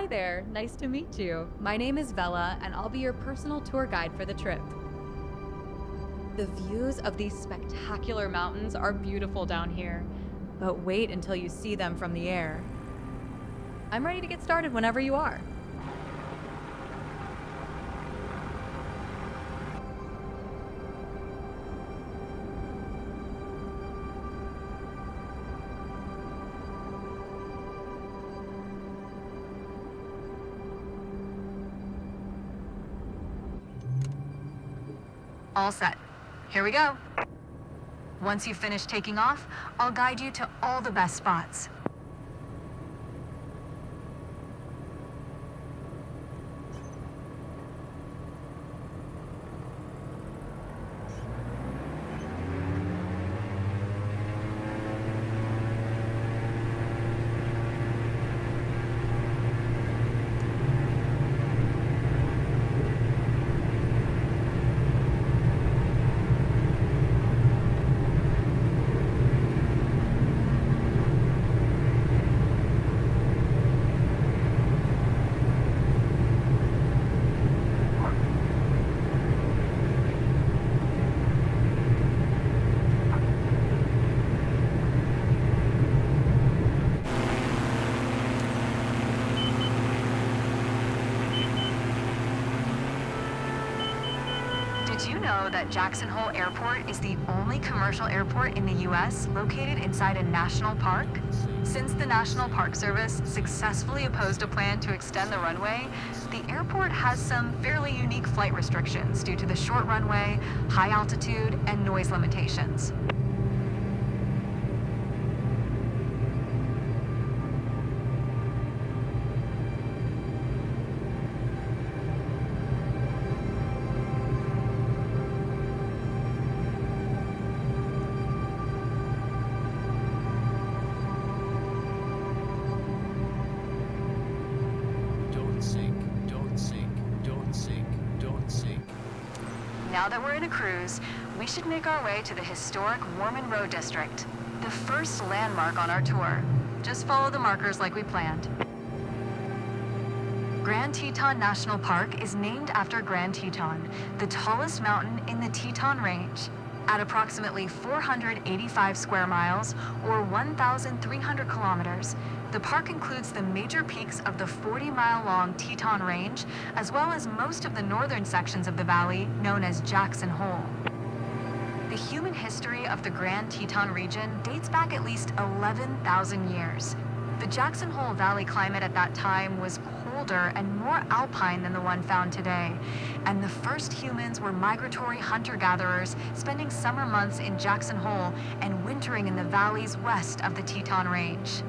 Hi there, nice to meet you. My name is Vella, and I'll be your personal tour guide for the trip. The views of these spectacular mountains are beautiful down here, but wait until you see them from the air. I'm ready to get started whenever you are. All set. Here we go. Once you've finished taking off, I'll guide you to all the best spots. Did you know that Jackson Hole Airport is the only commercial airport in the U.S. located inside a national park? Since the National Park Service successfully opposed a plan to extend the runway, the airport has some fairly unique flight restrictions due to the short runway, high altitude, and noise limitations. Now that we're in a cruise, we should make our way to the historic Mormon Row District, the first landmark on our tour. Just follow the markers like we planned. Grand Teton National Park is named after Grand Teton, the tallest mountain in the Teton Range. At approximately 485 square miles, or 1,300 kilometers, the park includes the major peaks of the 40-mile-long Teton Range, as well as most of the northern sections of the valley, known as Jackson Hole. The human history of the Grand Teton region dates back at least 11,000 years. The Jackson Hole Valley climate at that time was colder and more alpine than the one found today, and the first humans were migratory hunter-gatherers spending summer months in Jackson Hole and wintering in the valleys west of the Teton Range.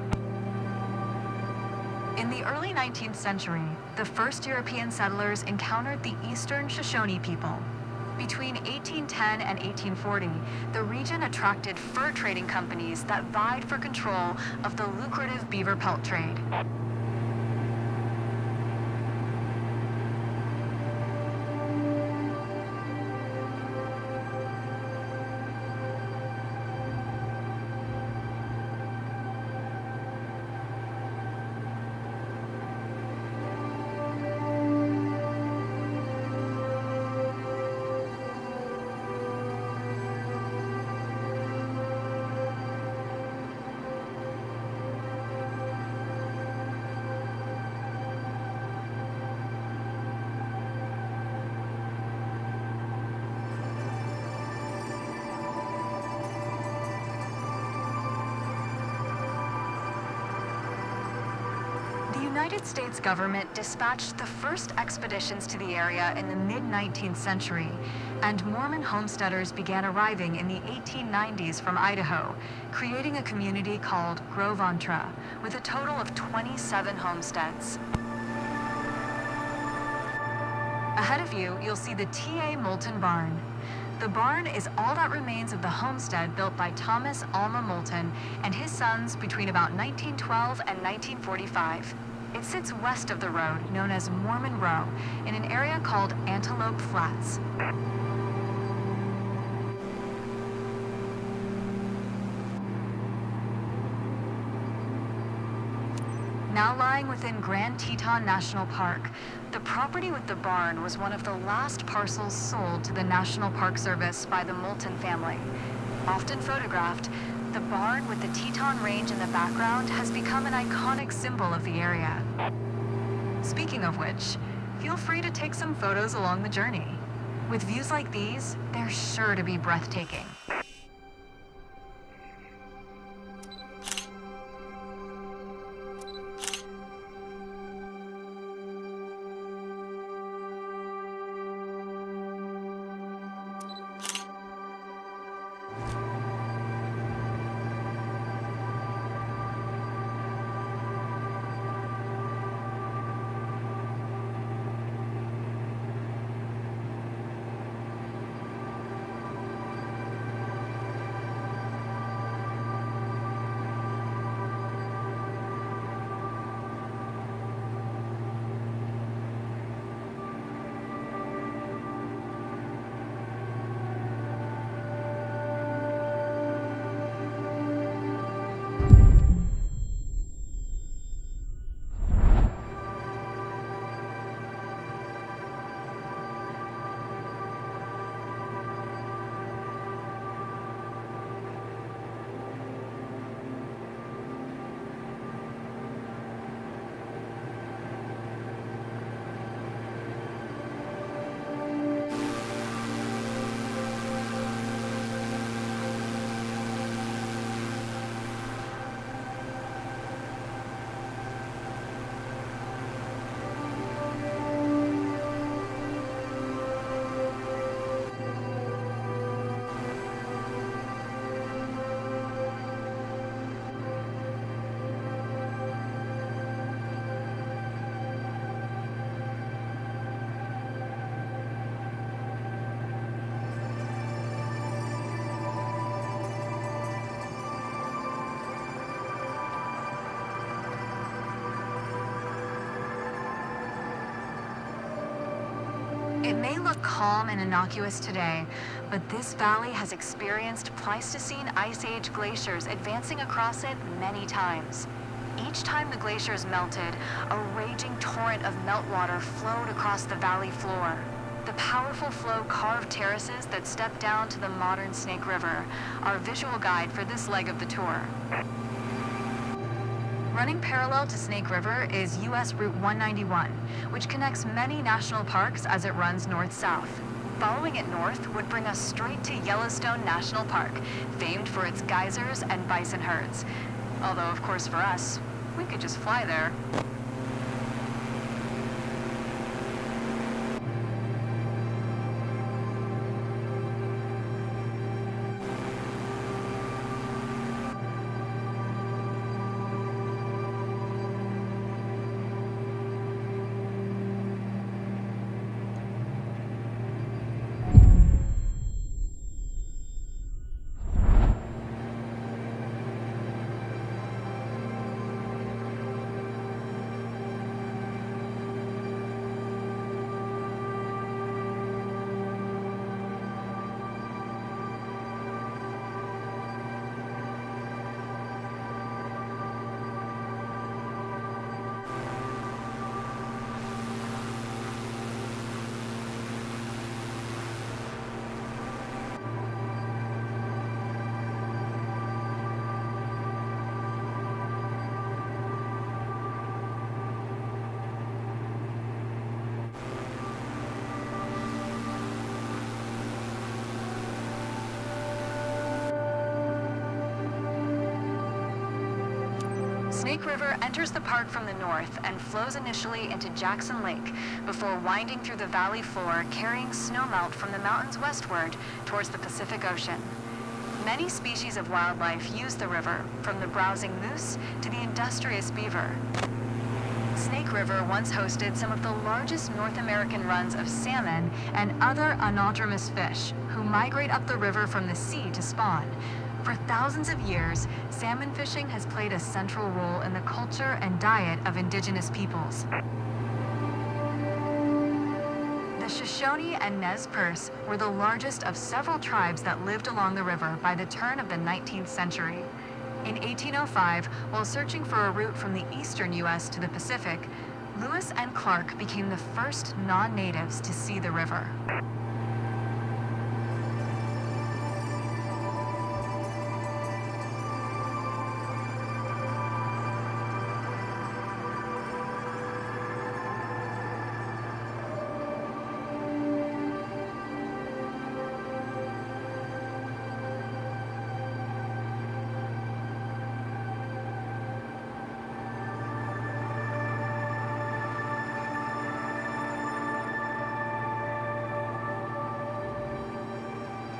In the early 19th century, the first European settlers encountered the Eastern Shoshone people. Between 1810 and 1840, the region attracted fur trading companies that vied for control of the lucrative beaver pelt trade. The United States government dispatched the first expeditions to the area in the mid-19th century, and Mormon homesteaders began arriving in the 1890s from Idaho, creating a community called Gros-Ventre, with a total of 27 homesteads. Ahead of you, you'll see the T.A. Moulton Barn. The barn is all that remains of the homestead built by Thomas Alma Moulton and his sons between about 1912 and 1945. It sits west of the road, known as Mormon Row, in an area called Antelope Flats. now lying within Grand Teton National Park. The property with the barn was one of the last parcels sold to the National Park Service by the Moulton family. Often photographed, the barn with the Teton Range in the background has become an iconic symbol of the area. Speaking of which, feel free to take some photos along the journey. With views like these, they're sure to be breathtaking. It may look calm and innocuous today, but this valley has experienced Pleistocene Ice Age glaciers advancing across it many times. Each time the glaciers melted, a raging torrent of meltwater flowed across the valley floor. The powerful flow carved terraces that step down to the modern Snake River, our visual guide for this leg of the tour. Running parallel to Snake River is US Route 191, which connects many national parks as it runs north-south. Following it north would bring us straight to Yellowstone National Park, famed for its geysers and bison herds. Although, of course, for us, we could just fly there. Snake River enters the park from the north and flows initially into Jackson Lake before winding through the valley floor, carrying snowmelt from the mountains westward towards the Pacific Ocean. Many species of wildlife use the river, from the browsing moose to the industrious beaver. Snake River once hosted some of the largest North American runs of salmon and other anadromous fish who migrate up the river from the sea to spawn. For thousands of years, salmon fishing has played a central role in the culture and diet of indigenous peoples. The Shoshone and Nez Perce were the largest of several tribes that lived along the river by the turn of the 19th century. In 1805, while searching for a route from the eastern U.S. to the Pacific, Lewis and Clark became the first non-natives to see the river.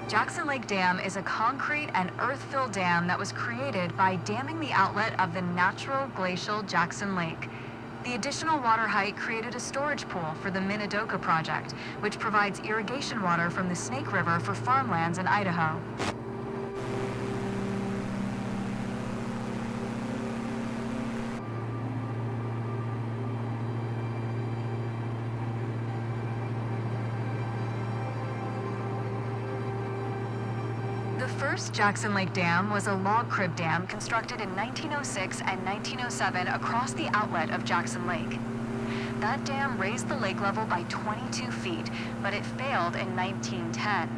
Jackson Lake Dam is a concrete and earth-filled dam that was created by damming the outlet of the natural glacial Jackson Lake. The additional water height created a storage pool for the Minidoka project, which provides irrigation water from the Snake River for farmlands in Idaho. The first Jackson Lake Dam was a log crib dam constructed in 1906 and 1907 across the outlet of Jackson Lake. That dam raised the lake level by 22 feet, but it failed in 1910.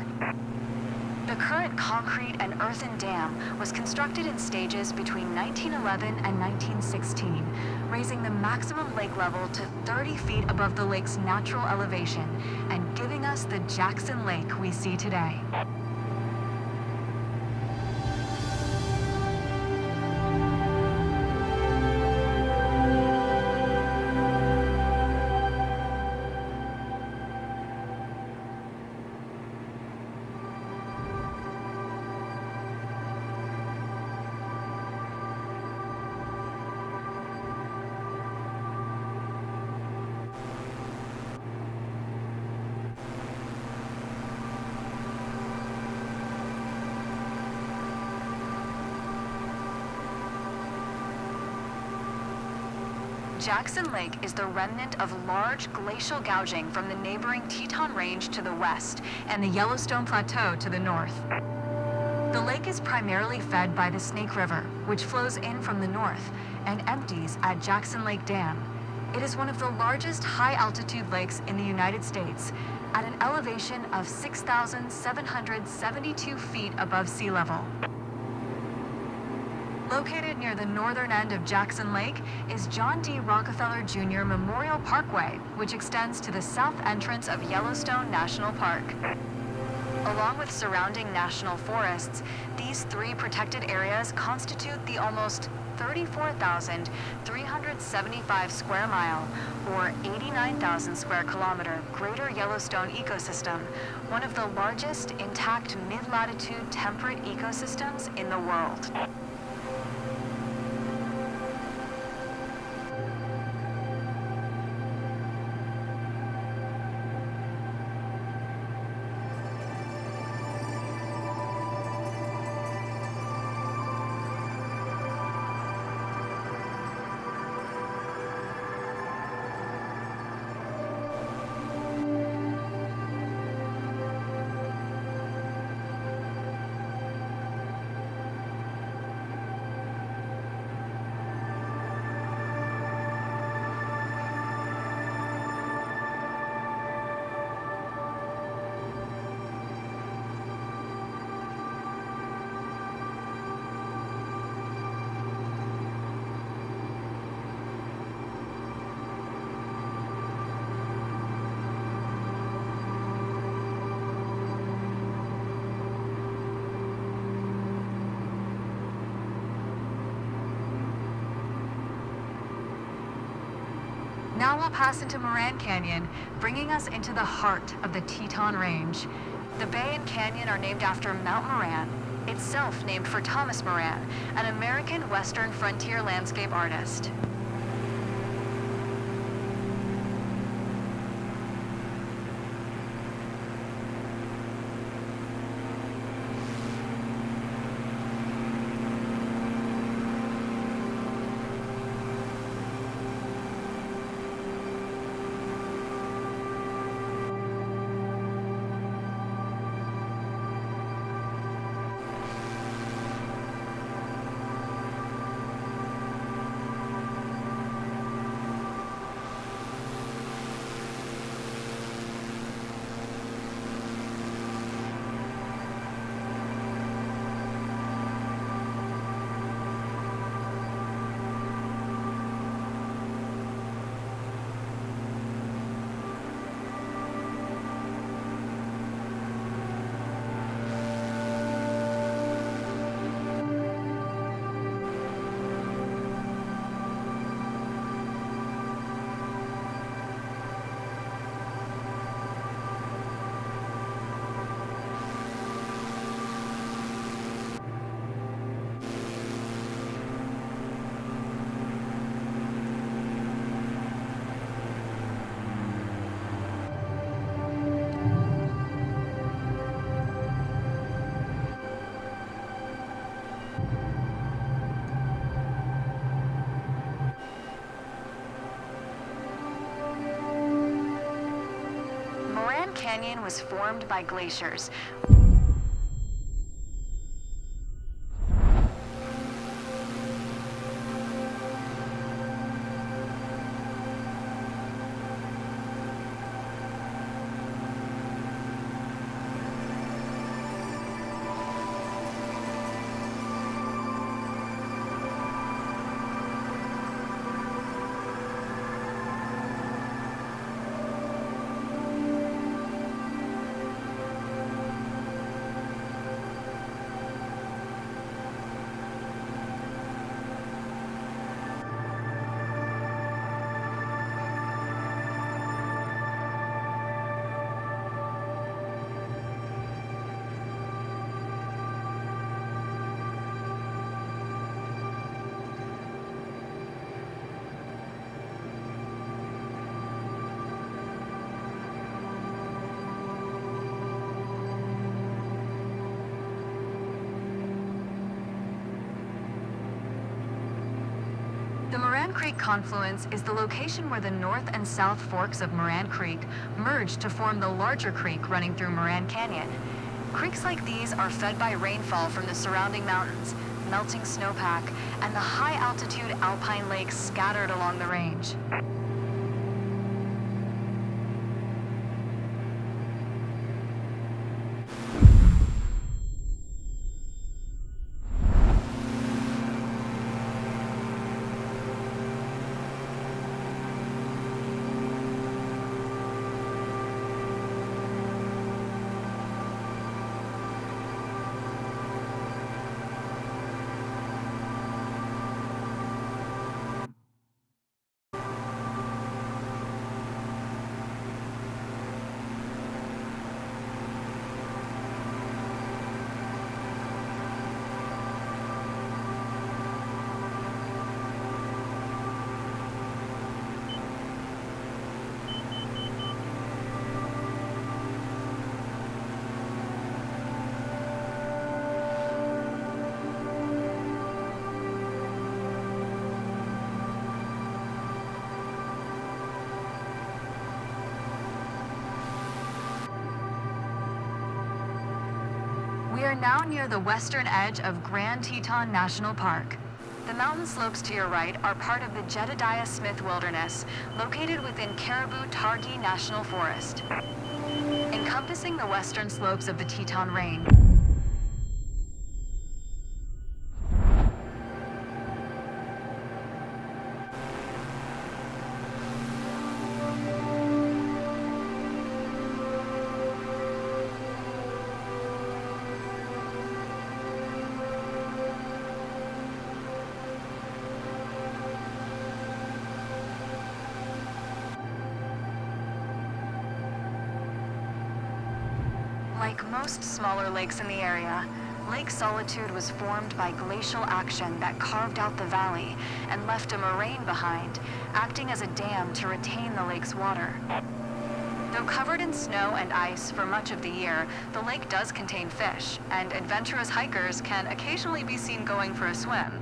The current concrete and earthen dam was constructed in stages between 1911 and 1916, raising the maximum lake level to 30 feet above the lake's natural elevation and giving us the Jackson Lake we see today. Jackson Lake is the remnant of large glacial gouging from the neighboring Teton Range to the west and the Yellowstone Plateau to the north. The lake is primarily fed by the Snake River, which flows in from the north and empties at Jackson Lake Dam. It is one of the largest high-altitude lakes in the United States at an elevation of 6,772 feet above sea level. Located near the northern end of Jackson Lake is John D. Rockefeller Jr. Memorial Parkway, which extends to the south entrance of Yellowstone National Park. Along with surrounding national forests, these three protected areas constitute the almost 34,375 square mile, or 89,000 square kilometer, Greater Yellowstone ecosystem, one of the largest intact mid-latitude temperate ecosystems in the world. Now we'll pass into Moran Canyon, bringing us into the heart of the Teton Range. The bay and canyon are named after Mount Moran, itself named for Thomas Moran, an American Western frontier landscape artist. Canyon was formed by glaciers. The Moran Creek confluence is the location where the north and south forks of Moran Creek merge to form the larger creek running through Moran Canyon. Creeks like these are fed by rainfall from the surrounding mountains, melting snowpack, and the high-altitude alpine lakes scattered along the range. We are now near the western edge of Grand Teton National Park. The mountain slopes to your right are part of the Jedediah Smith Wilderness, located within Caribou-Targhee National Forest, encompassing the western slopes of the Teton Range. Like most smaller lakes in the area, Lake Solitude was formed by glacial action that carved out the valley and left a moraine behind, acting as a dam to retain the lake's water. Though covered in snow and ice for much of the year, the lake does contain fish, and adventurous hikers can occasionally be seen going for a swim.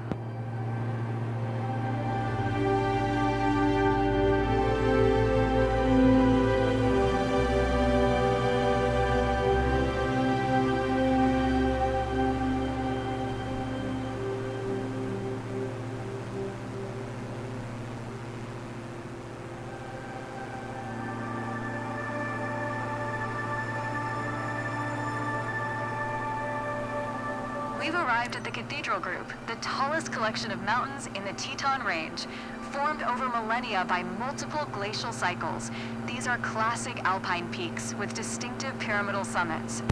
We've arrived at the Cathedral Group, the tallest collection of mountains in the Teton Range, formed over millennia by multiple glacial cycles. These are classic alpine peaks with distinctive pyramidal summits.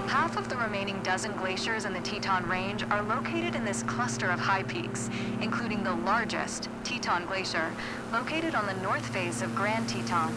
Half of the remaining dozen glaciers in the Teton Range are located in this cluster of high peaks, including the largest, Teton Glacier, located on the north face of Grand Teton.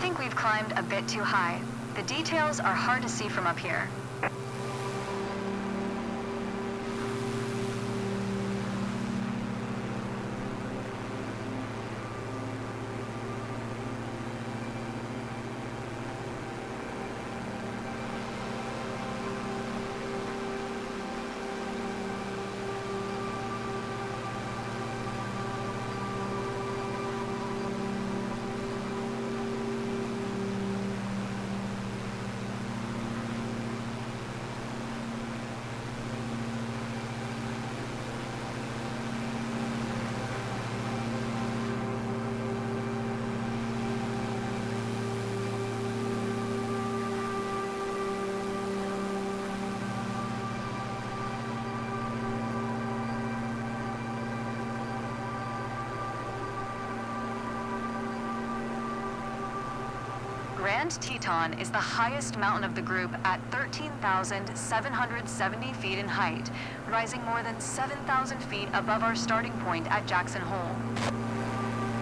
think we've climbed a bit too high. The details are hard to see from up here. Grand Teton is the highest mountain of the group at 13,770 feet in height, rising more than 7,000 feet above our starting point at Jackson Hole.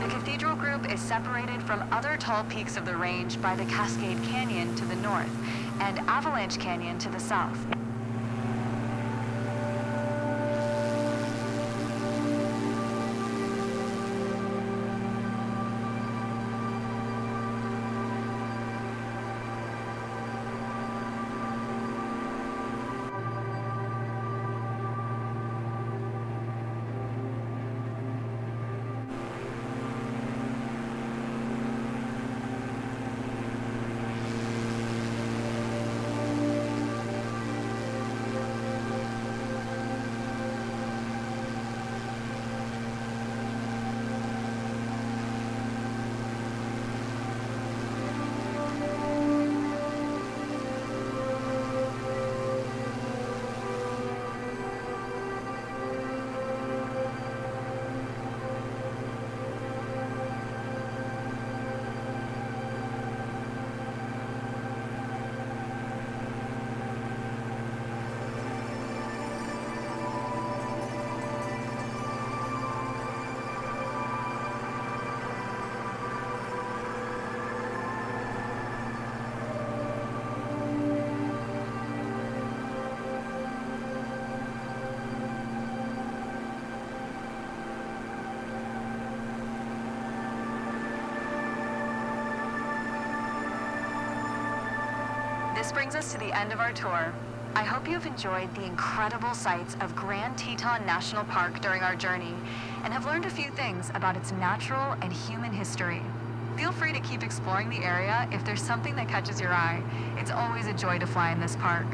The Cathedral Group is separated from other tall peaks of the range by the Cascade Canyon to the north and Avalanche Canyon to the south. This brings us to the end of our tour. I hope you've enjoyed the incredible sights of Grand Teton National Park during our journey and have learned a few things about its natural and human history. Feel free to keep exploring the area if there's something that catches your eye. It's always a joy to fly in this park.